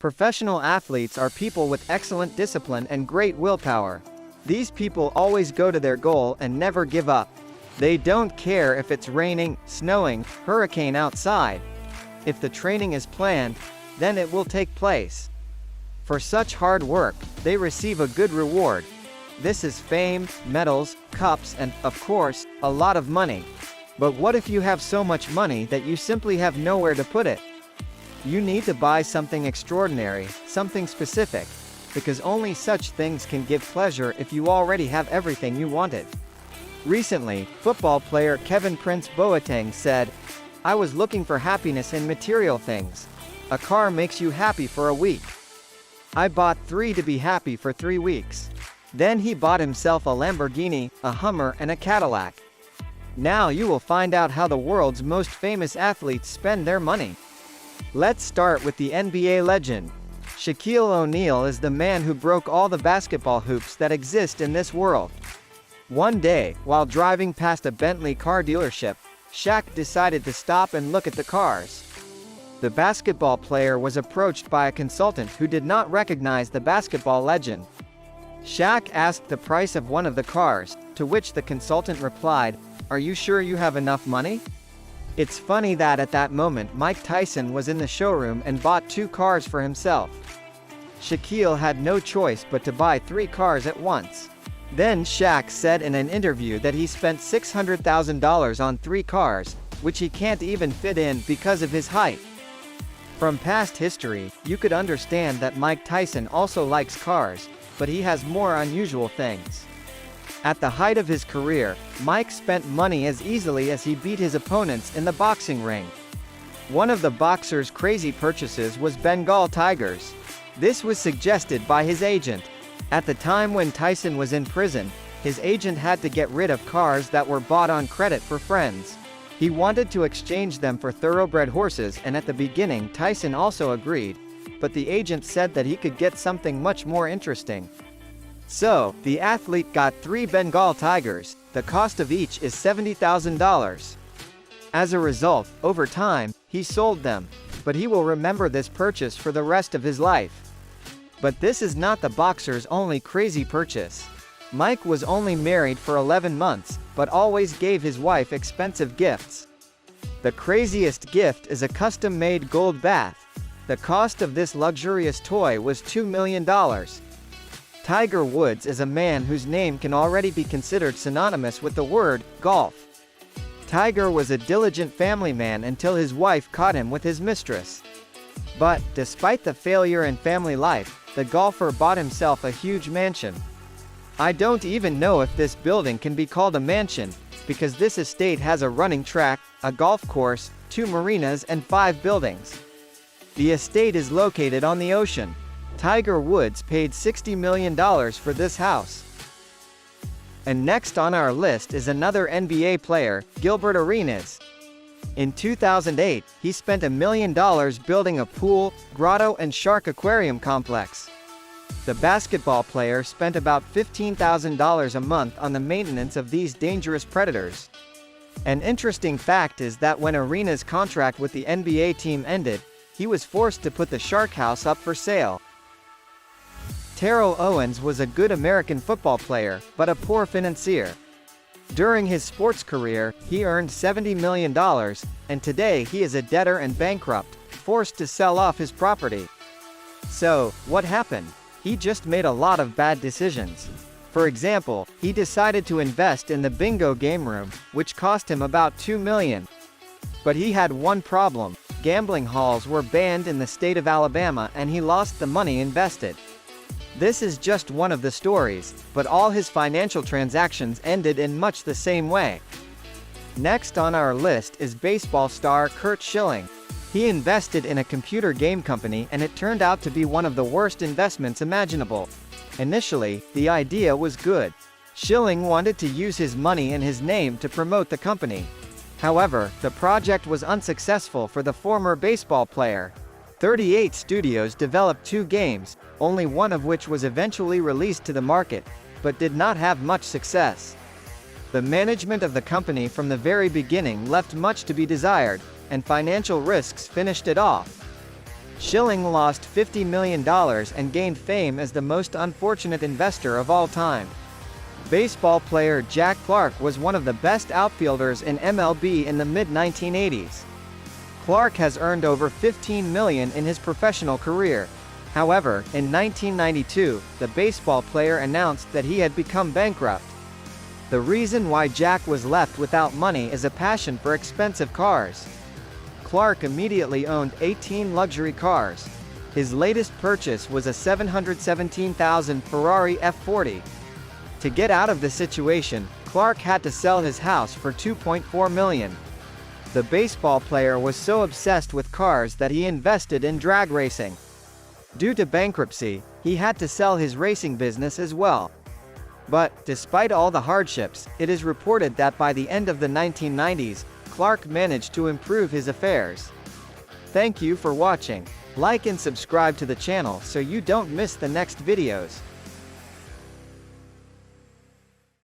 Professional athletes are people with excellent discipline and great willpower. These people always go to their goal and never give up. They don't care if it's raining, snowing, hurricane outside. If the training is planned, then it will take place. For such hard work, they receive a good reward. This is fame, medals, cups and, of course, a lot of money. But what if you have so much money that you simply have nowhere to put it? You need to buy something extraordinary, something specific, because only such things can give pleasure if you already have everything you wanted. Recently, football player Kevin Prince Boateng said, "I was looking for happiness in material things. A car makes you happy for a week. I bought 3 to be happy for 3 weeks." Then he bought himself a Lamborghini, a Hummer and a Cadillac. Now you will find out how the world's most famous athletes spend their money. Let's start with the NBA legend. Shaquille O'Neal is the man who broke all the basketball hoops that exist in this world. One day, while driving past a Bentley car dealership, Shaq decided to stop and look at the cars. The basketball player was approached by a consultant who did not recognize the basketball legend. Shaq asked the price of one of the cars, to which the consultant replied, "Are you sure you have enough money?" It's funny that at that moment Mike Tyson was in the showroom and bought 2 cars for himself. Shaquille had no choice but to buy 3 cars at once. Then Shaq said in an interview that he spent $600,000 on 3 cars, which he can't even fit in because of his height. From past history, you could understand that Mike Tyson also likes cars, but he has more unusual things. At the height of his career, Mike spent money as easily as he beat his opponents in the boxing ring. One of the boxer's crazy purchases was Bengal tigers. This was suggested by his agent. At the time when Tyson was in prison, his agent had to get rid of cars that were bought on credit for friends. He wanted to exchange them for thoroughbred horses, and at the beginning Tyson also agreed, but the agent said that he could get something much more interesting. So, the athlete got 3 Bengal tigers. The cost of each is $70,000. As a result, over time, he sold them, but he will remember this purchase for the rest of his life. But this is not the boxer's only crazy purchase. Mike was only married for 11 months, but always gave his wife expensive gifts. The craziest gift is a custom-made gold bath. The cost of this luxurious toy was $2 million. Tiger Woods is a man whose name can already be considered synonymous with the word golf. Tiger was a diligent family man until his wife caught him with his mistress. But, despite the failure in family life, the golfer bought himself a huge mansion. I don't even know if this building can be called a mansion, because this estate has a running track, a golf course, 2 marinas and 5 buildings. The estate is located on the ocean. Tiger Woods paid $60 million for this house. And next on our list is another NBA player, Gilbert Arenas. In 2008, he spent $1 million building a pool, grotto and shark aquarium complex. The basketball player spent about $15,000 a month on the maintenance of these dangerous predators. An interesting fact is that when Arenas' contract with the NBA team ended, he was forced to put the shark house up for sale. Terrell Owens was a good American football player, but a poor financier. During his sports career, he earned $70 million, and today he is a debtor and bankrupt, forced to sell off his property. So, what happened? He just made a lot of bad decisions. For example, he decided to invest in the bingo game room, which cost him about $2 million. But he had one problem: gambling halls were banned in the state of Alabama and he lost the money invested. This is just one of the stories, but all his financial transactions ended in much the same way. Next on our list is baseball star Curt Schilling. He invested in a computer game company and it turned out to be one of the worst investments imaginable. Initially, the idea was good. Schilling wanted to use his money and his name to promote the company. However, the project was unsuccessful for the former baseball player. 38 studios developed 2 games, only one of which was eventually released to the market, but did not have much success. The management of the company from the very beginning left much to be desired, and financial risks finished it off. Schilling lost $50 million and gained fame as the most unfortunate investor of all time. Baseball player Jack Clark was one of the best outfielders in MLB in the mid-1980s. Clark has earned over $15 million in his professional career. However, in 1992, the baseball player announced that he had become bankrupt. The reason why Jack was left without money is a passion for expensive cars. Clark immediately owned 18 luxury cars. His latest purchase was a $717,000 Ferrari F40. To get out of the situation, Clark had to sell his house for $2.4 million. The baseball player was so obsessed with cars that he invested in drag racing. Due to bankruptcy, he had to sell his racing business as well. But, despite all the hardships, it is reported that by the end of the 1990s, Clark managed to improve his affairs. Thank you for watching. Like and subscribe to the channel so you don't miss the next videos.